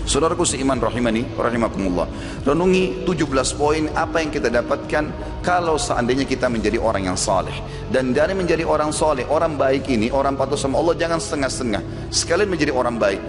Saudaraku seiman rahimani, rahimakumullah. Renungi 17 poin apa yang kita dapatkan kalau seandainya kita menjadi orang yang saleh. Dan dari menjadi orang saleh, orang baik ini, orang patuh sama Allah, jangan setengah-setengah. Sekalian menjadi orang baik.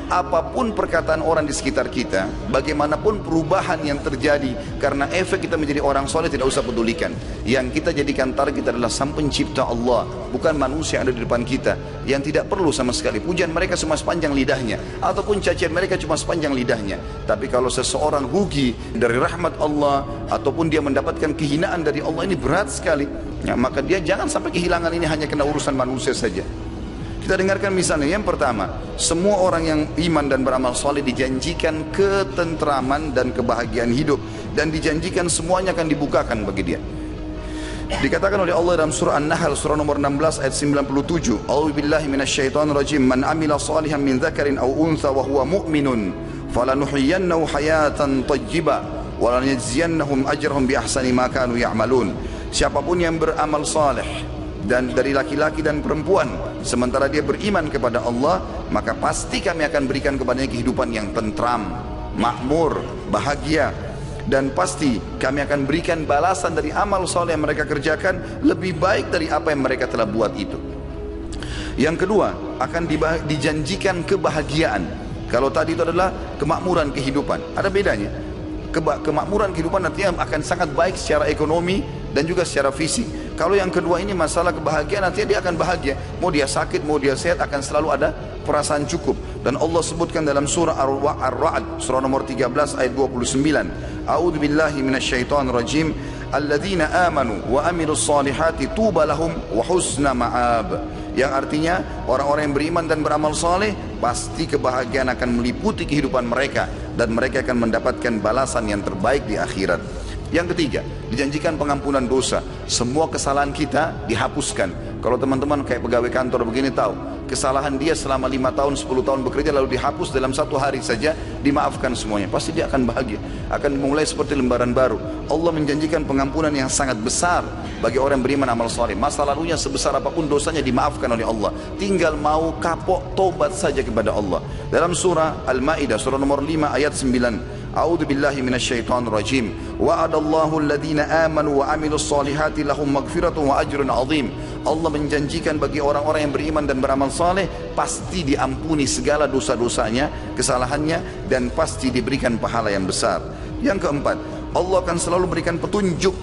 Apapun perkataan orang di sekitar kita, bagaimanapun perubahan yang terjadi karena efek kita menjadi orang soleh, tidak usah pedulikan. Yang kita jadikan target adalah Sang Pencipta Allah, bukan manusia yang ada di depan kita, yang tidak perlu sama sekali. Pujian mereka cuma sepanjang lidahnya, ataupun cacian mereka cuma sepanjang lidahnya. Tapi kalau seseorang rugi dari rahmat Allah, ataupun dia mendapatkan kehinaan dari Allah, ini berat sekali. Ya, maka dia jangan sampai kehilangan ini hanya kena urusan manusia saja. Kita dengarkan misalnya, yang pertama, semua orang yang iman dan beramal soleh dijanjikan ketentraman dan kebahagiaan hidup, dan dijanjikan semuanya akan dibukakan bagi dia. Dikatakan oleh Allah dalam surah An-Nahl, surah nomor 16 ayat 97, A'udzubillahi minasyaitonirrajim, man amila salihan min dzakarin aw untha wa huwa mu'minun falanuhyiyannahu hayatan thayyibah wa lanajziyannahum ajrahum bi ahsani ma kanu ya'malun. Siapapun yang beramal saleh dan dari laki-laki dan perempuan, sementara dia beriman kepada Allah, maka pasti kami akan berikan kepadanya kehidupan yang tentram, makmur, bahagia. Dan pasti kami akan berikan balasan dari amal soleh yang mereka kerjakan lebih baik dari apa yang mereka telah buat itu. Yang kedua, akan dijanjikan kebahagiaan. Kalau tadi itu adalah kemakmuran kehidupan, ada bedanya. Kemakmuran kehidupan artinya akan sangat baik secara ekonomi dan juga secara fisik. Kalau yang kedua ini masalah kebahagiaan, artinya dia akan bahagia. Mau dia sakit, mau dia sehat, akan selalu ada perasaan cukup. Dan Allah sebutkan dalam surah Ar-Ra'd, surah nomor 13 ayat 29. A'udzu billahi minasyaitonir rajim. Alladzina amanu wa amilus solihati tuba lahum wa husna ma'ab. Yang artinya orang-orang yang beriman dan beramal saleh, pasti kebahagiaan akan meliputi kehidupan mereka dan mereka akan mendapatkan balasan yang terbaik di akhirat. Yang ketiga, dijanjikan pengampunan dosa. Semua kesalahan kita dihapuskan. Kalau teman-teman kayak pegawai kantor begini tahu, kesalahan dia selama 5 tahun, 10 tahun bekerja lalu dihapus dalam 1 hari saja, dimaafkan semuanya. Pasti dia akan bahagia, akan mulai seperti lembaran baru. Allah menjanjikan pengampunan yang sangat besar bagi orang yang beriman amal saleh. Masa lalunya sebesar apapun dosanya dimaafkan oleh Allah. Tinggal mau kapok tobat saja kepada Allah. Dalam surah Al-Maidah, surah nomor 5 ayat 9. A'udzu billahi minasyaitonir rajim. Wa'adallahu alladhina amanu wa amilus solihati lahum maghfiratun wa ajrun 'azim. Allah menjanjikan bagi orang-orang yang beriman dan beramal saleh pasti diampuni segala dosa-dosanya, kesalahannya, dan pasti diberikan pahala yang besar. Yang keempat, Allah akan selalu berikan petunjuk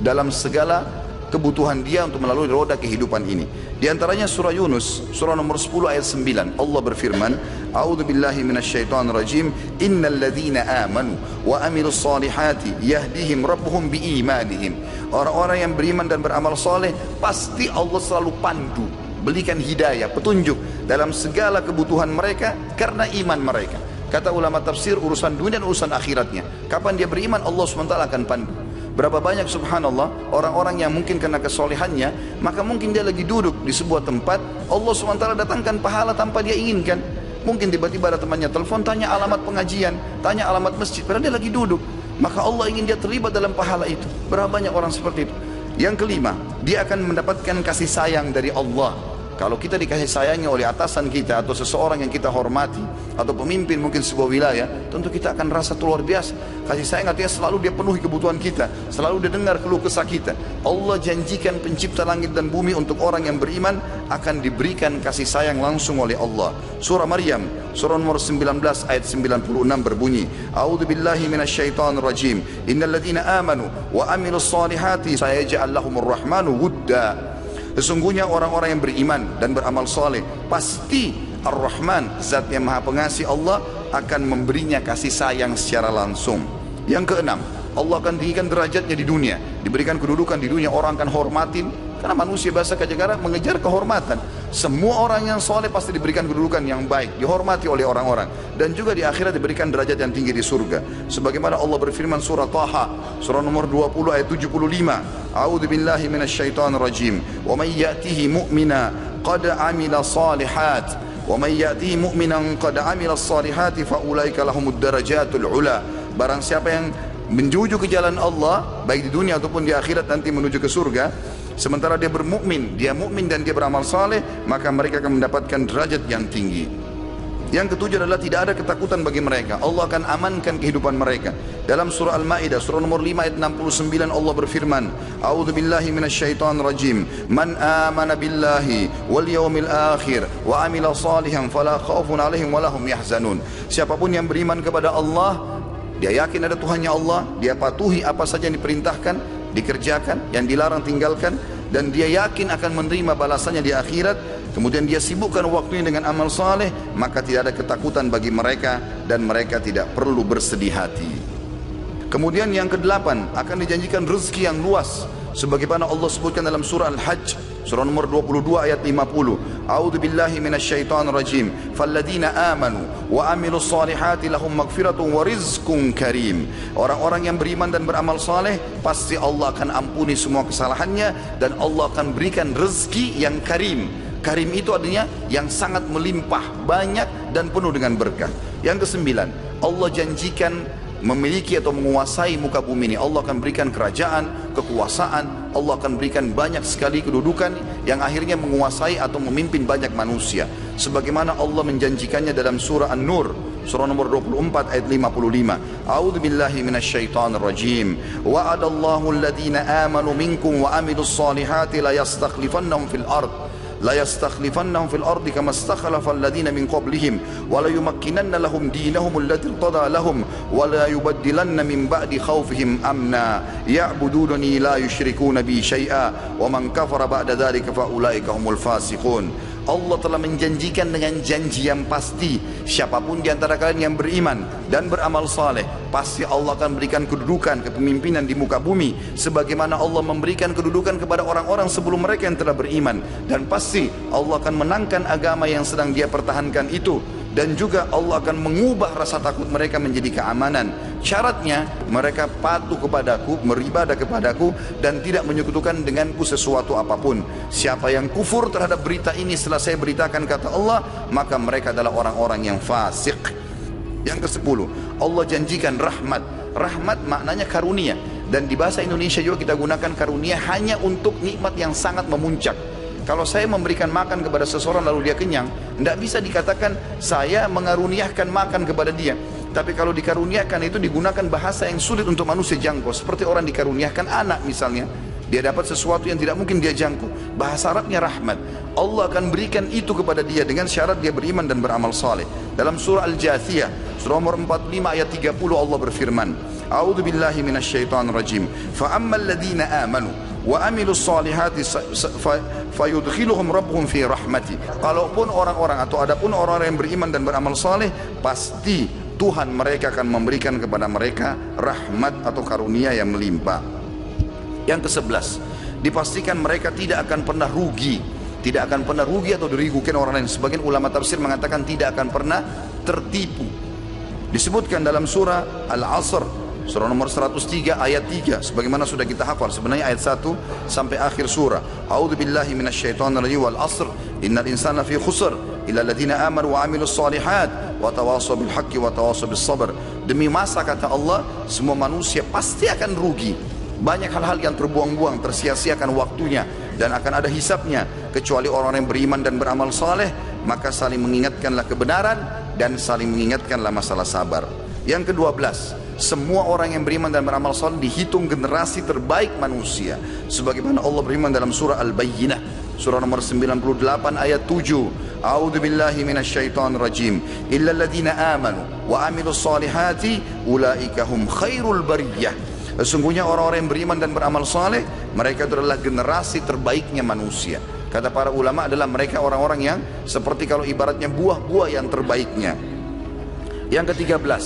dalam segala kebutuhan dia untuk melalui roda kehidupan ini. Di antaranya surah Yunus, surah nomor 10 ayat 9. Allah berfirman, A'udzu billahi minasyaitonir rajim. Innal ladzina amanu wa amilus solihati yahdihim rabbuhum biimanihim. Orang-orang yang beriman dan beramal soleh pasti Allah selalu pandu, berikan hidayah, petunjuk dalam segala kebutuhan mereka karena iman mereka. Kata ulama tafsir, urusan dunia dan urusan akhiratnya. Kapan dia beriman, Allah SWT akan pandu. Berapa banyak subhanallah orang-orang yang mungkin karena kesolehannya, maka mungkin dia lagi duduk di sebuah tempat, Allah SWT datangkan pahala tanpa dia inginkan. Mungkin tiba-tiba ada temannya telepon, tanya alamat pengajian, tanya alamat masjid, padahal dia lagi duduk. Maka Allah ingin dia terlibat dalam pahala itu. Berapa banyak orang seperti itu. Yang kelima, dia akan mendapatkan kasih sayang dari Allah. Kalau kita dikasih sayangnya oleh atasan kita atau seseorang yang kita hormati atau pemimpin mungkin sebuah wilayah, tentu kita akan rasa luar biasa. Kasih sayang artinya selalu dia penuhi kebutuhan kita, selalu dia dengar keluh kesah kita. Allah janjikan pencipta langit dan bumi untuk orang yang beriman akan diberikan kasih sayang langsung oleh Allah. Surah Maryam, surah nomor 19 ayat 96 berbunyi, A'udzu billahi minasyaitonir rajim. Innal ladzina amanu wa amilus solihati sayaj'al lahumur rahmanu wudda. Sesungguhnya orang-orang yang beriman dan beramal soleh pasti Ar-Rahman, zat yang maha pengasih Allah, akan memberinya kasih sayang secara langsung. Yang keenam, Allah akan tinggikan derajatnya di dunia, diberikan kedudukan di dunia, orang akan hormatin. Karena manusia bahasa Kajagara mengejar kehormatan. Semua orang yang soleh pasti diberikan kedudukan yang baik, dihormati oleh orang-orang, dan juga di akhirat diberikan derajat yang tinggi di surga. Sebagaimana Allah berfirman surah Taha, surah nomor 20 ayat 75. A'udzu billahi minasyaitonir rajim. Wa may ya'tihi mu'mina qad 'amila shalihat wa may ya'tihi mu'minan qad 'amila shalihati fa ulaika lahumud darajatul 'ula. Barang siapa yang menuju ke jalan Allah, baik di dunia ataupun di akhirat nanti menuju ke surga, sementara dia bermukmin, dia mukmin dan dia beramal saleh, maka mereka akan mendapatkan derajat yang tinggi. Yang ketujuh adalah tidak ada ketakutan bagi mereka. Allah akan amankan kehidupan mereka. Dalam surah Al-Maidah, surah nomor 5 ayat 69, Allah berfirman, A'udzu billahi minasyaitonir rajim. Man amana billahi wal yawmil akhir wa amila salihan fala khaufun 'alaihim wa lahum yahzanun. Siapapun yang beriman kepada Allah, dia yakin ada Tuhannya Allah, dia patuhi apa saja yang diperintahkan, dikerjakan, yang dilarang tinggalkan, dan dia yakin akan menerima balasannya di akhirat. Kemudian dia sibukkan waktunya dengan amal saleh, maka tidak ada ketakutan bagi mereka dan mereka tidak perlu bersedih hati. Kemudian yang kedelapan, akan dijanjikan rezeki yang luas sebagaimana Allah sebutkan dalam surah Al-Hajj, surah nomor 22 ayat 50. A'udzu billahi minasyaitonir rajim. Falladzina amanu wa amilus solihati lahum maghfiratun wa rizqun karim. Orang-orang yang beriman dan beramal saleh, pasti Allah akan ampuni semua kesalahannya dan Allah akan berikan rezeki yang karim. Karim itu artinya yang sangat melimpah, banyak dan penuh dengan berkah. Yang kesembilan, Allah janjikan memiliki atau menguasai muka bumi ini. Allah akan berikan kerajaan, kekuasaan, Allah akan berikan banyak sekali kedudukan yang akhirnya menguasai atau memimpin banyak manusia. Sebagaimana Allah menjanjikannya dalam surah An-Nur, surah nomor 24 ayat 55. A'udzu billahi minasyaitonir rajim. Wa'adallahu alladhina amanu minkum wa amilus solihati la yastakhlifannahum fil ard. لا يستخلفنهم في الأرض كما استخلف الذين من قبلهم ولا يمكنن لهم دينهم الذي ارتضى لهم ولا يبدلن من بعد خوفهم أمنا يعبدونني لا يشركون بي شيئا ومن كفر بعد ذلك فأولئك هم الفاسقون. Allah telah menjanjikan dengan janji yang pasti, siapapun di antara kalian yang beriman dan beramal saleh, pasti Allah akan berikan kedudukan, kepemimpinan di muka bumi sebagaimana Allah memberikan kedudukan kepada orang-orang sebelum mereka yang telah beriman, dan pasti Allah akan menangkan agama yang sedang dia pertahankan itu, dan juga Allah akan mengubah rasa takut mereka menjadi keamanan. Syaratnya mereka patuh kepadaku, beribadah kepadaku, dan tidak menyekutukan denganku sesuatu apapun. Siapa yang kufur terhadap berita ini setelah saya beritakan, kata Allah, maka mereka adalah orang-orang yang fasik. Yang ke-10, Allah janjikan rahmat. Rahmat maknanya karunia, dan di bahasa Indonesia juga kita gunakan karunia hanya untuk nikmat yang sangat memuncak. Kalau saya memberikan makan kepada seseorang lalu dia kenyang, tidak bisa dikatakan saya mengaruniakan makan kepada dia. Tapi kalau dikaruniakan itu digunakan bahasa yang sulit untuk manusia jangkau. Seperti orang dikaruniakan anak misalnya, dia dapat sesuatu yang tidak mungkin dia jangkau. Bahasa Arabnya rahmat. Allah akan berikan itu kepada dia dengan syarat dia beriman dan beramal saleh. Dalam surah Al-Jathiyah, surah nomor 45 ayat 30, Allah berfirman, A'udzu billahi minasyaitonir rajim. Fa ammal ladzina amanu wa amilus solihati fayudkhiluhum rabbuhum fi rahmati. Kalaupun orang-orang atau adapun orang-orang yang beriman dan beramal saleh, pasti Tuhan mereka akan memberikan kepada mereka rahmat atau karunia yang melimpah. Yang ke-11, dipastikan mereka tidak akan pernah rugi. Tidak akan pernah rugi atau dirugikan orang lain. Sebagian ulama tafsir mengatakan tidak akan pernah tertipu. Disebutkan dalam surah Al-Asr, surah nomor 103 ayat 3, sebagaimana sudah kita hafal sebenarnya ayat 1 sampai akhir surah. A'udzu billahi minasyaitonir rajim wal 'asr innal insana fi khusr illa alladziina aamanu wa 'amilus shalihat wa tawassaw bil haqqi wa tawassaw bis sabr. Demi masa, kata Allah, semua manusia pasti akan rugi. Banyak hal-hal yang terbuang-buang, tersia-siakan waktunya dan akan ada hisabnya, kecuali orang yang beriman dan beramal saleh. Maka saling mengingatkanlah kebenaran dan saling mengingatkanlah masalah sabar. Yang ke-12, semua orang yang beriman dan beramal saleh dihitung generasi terbaik manusia, sebagaimana Allah beriman dalam surah Al-Bayyinah, surah nomor 98 ayat 7. A'udzu billahi minasyaitonir rajim. Illal ladzina amanu wa amilus solihati ulaika hum khairul bariyah. Sesungguhnya orang-orang yang beriman dan beramal saleh, mereka adalah generasi terbaiknya manusia. Kata para ulama adalah mereka orang-orang yang seperti kalau ibaratnya buah-buah yang terbaiknya. Yang ke-13,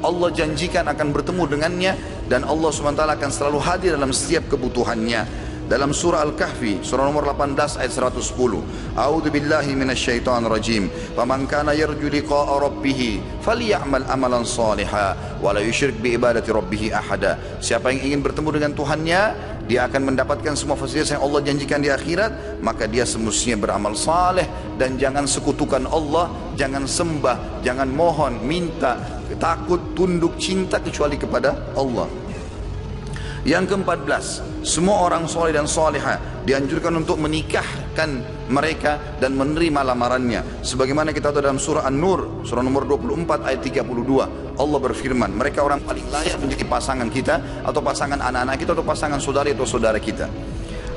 Allah janjikan akan bertemu dengannya dan Allah SWT akan selalu hadir dalam setiap kebutuhannya. Dalam surah Al-Kahfi, surah nomor 18 ayat 110. A'udzu billahi minasyaitonir rajim. Faman kana yarju liqa'a rabbih falyamal amalan shalihan wa la yusyrik bi ibadati rabbih ahada. Siapa yang ingin bertemu dengan Tuhannya, dia akan mendapatkan semua fasilitas yang Allah janjikan di akhirat, maka dia semestinya beramal saleh dan jangan sekutukan Allah, jangan sembah, jangan mohon, minta, takut, tunduk, cinta kecuali kepada Allah. Yang ke-14, semua orang soleh dan soleha dianjurkan untuk menikahkan mereka dan menerima lamarannya. Sebagaimana kita tahu dalam surah An-Nur, surah nomor 24 ayat 32, Allah berfirman, mereka orang paling layak menjadi pasangan kita, atau pasangan anak-anak kita, atau pasangan saudari atau saudara kita.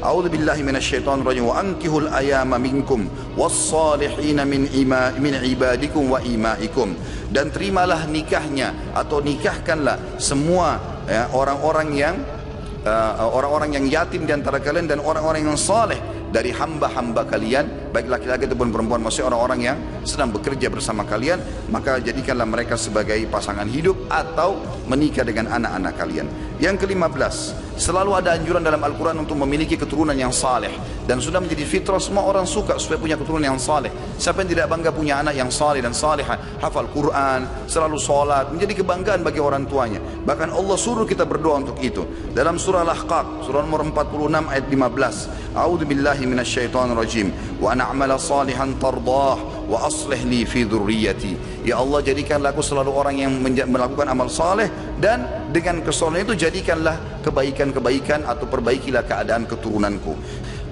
A'udzu billahi minasyaitonir rajim wa ankihul ayama minkum was-salihina min ibadikum wa imaikum, dan terimalah nikahnya atau nikahkanlah semua orang-orang yang yatim di antara kalian dan orang-orang yang saleh dari hamba-hamba kalian, baik laki-laki ataupun perempuan, maksudnya orang-orang yang sedang bekerja bersama kalian, maka jadikanlah mereka sebagai pasangan hidup atau menikah dengan anak-anak kalian. Yang ke-15, selalu ada anjuran dalam Al-Quran untuk memiliki keturunan yang saleh, dan sudah menjadi fitrah semua orang suka supaya punya keturunan yang saleh. Siapa yang tidak bangga punya anak yang saleh dan salehah, hafal Quran, selalu sholat, menjadi kebanggaan bagi orang tuanya. Bahkan Allah suruh kita berdoa untuk itu. Dalam surah Al-Ahqaf, surah nomor 46 ayat 15, A'udzu billahi minasyaitonir rajim wa na'mala salihan tardah wa aslih li fi dzurriyyati. Ya Allah, jadikanlah aku selalu orang yang melakukan amal saleh, dan dengan kesalehan itu jadikanlah kebaikan-kebaikan atau perbaikilah keadaan keturunanku.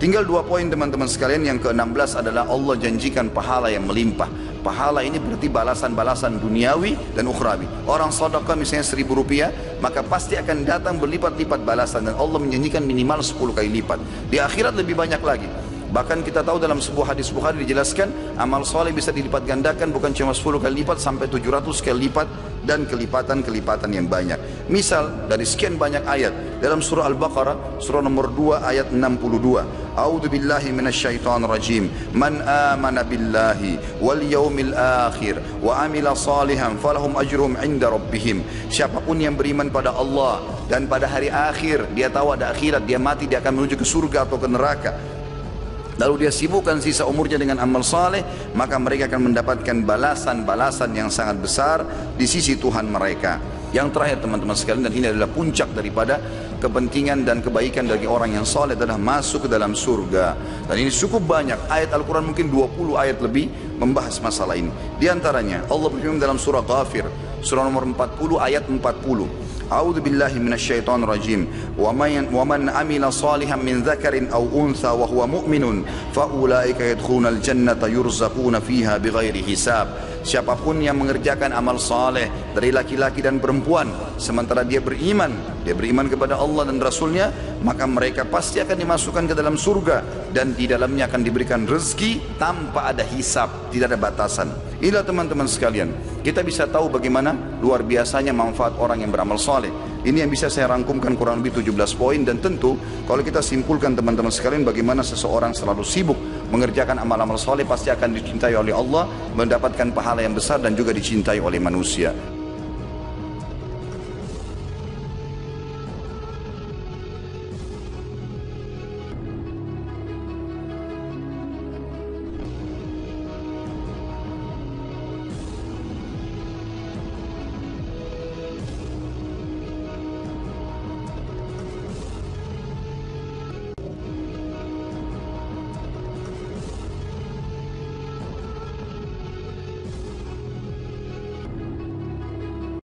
Tinggal 2 poin teman-teman sekalian. Yang ke-16 adalah Allah janjikan pahala yang melimpah. Pahala ini berarti balasan-balasan duniawi dan ukhrawi. Orang sedekah misalnya 1.000 rupiah, maka pasti akan datang berlipat-lipat balasan, dan Allah menjanjikan minimal 10 kali lipat. Di akhirat lebih banyak lagi. Bahkan kita tahu dalam sebuah hadis Bukhari dijelaskan, amal soleh bisa dilipat gandakan bukan cuma 10 kali lipat, sampai 700 kali lipat, dan kelipatan-kelipatan yang banyak. Misal dari sekian banyak ayat dalam surah Al-Baqarah, surah nomor 2 ayat 62, A'udzu billahi minasyaitonir rajim, man amana billahi wal yaumil akhir wa amila salihan falahum ajrum 'inda rabbihim. Siapapun yang beriman pada Allah dan pada hari akhir, dia tahu ada akhirat, dia mati, dia akan menuju ke surga atau ke neraka, lalu dia sibukkan sisa umurnya dengan amal saleh, maka mereka akan mendapatkan balasan-balasan yang sangat besar di sisi Tuhan mereka. Yang terakhir teman-teman sekalian, dan ini adalah puncak daripada kepentingan dan kebaikan bagi orang yang saleh, adalah masuk ke dalam surga. Dan ini cukup banyak ayat Al-Quran, mungkin 20 ayat lebih membahas masalah ini. Di antaranya Allah berfirman dalam surah Ghafir, surah nomor 40 ayat 40, A'udzu billahi minasyaitonir rajim. Wa man amila salihan min dzakarin aw untha wa huwa mu'minun fa ulaika yadkhulunal jannata yurzaquna fiha bighairi hisab. Siapapun yang mengerjakan amal saleh dari laki-laki dan perempuan sementara dia beriman kepada Allah dan Rasulnya, maka mereka pasti akan dimasukkan ke dalam surga, dan di dalamnya akan diberikan rezeki tanpa ada hisab, tidak ada batasan. Inilah teman-teman sekalian, kita bisa tahu bagaimana luar biasanya manfaat orang yang beramal saleh. Ini yang bisa saya rangkumkan kurang lebih 17 poin, dan tentu kalau kita simpulkan teman-teman sekalian, bagaimana seseorang selalu sibuk mengerjakan amal-amal saleh, pasti akan dicintai oleh Allah, mendapatkan pahala yang besar, dan juga dicintai oleh manusia.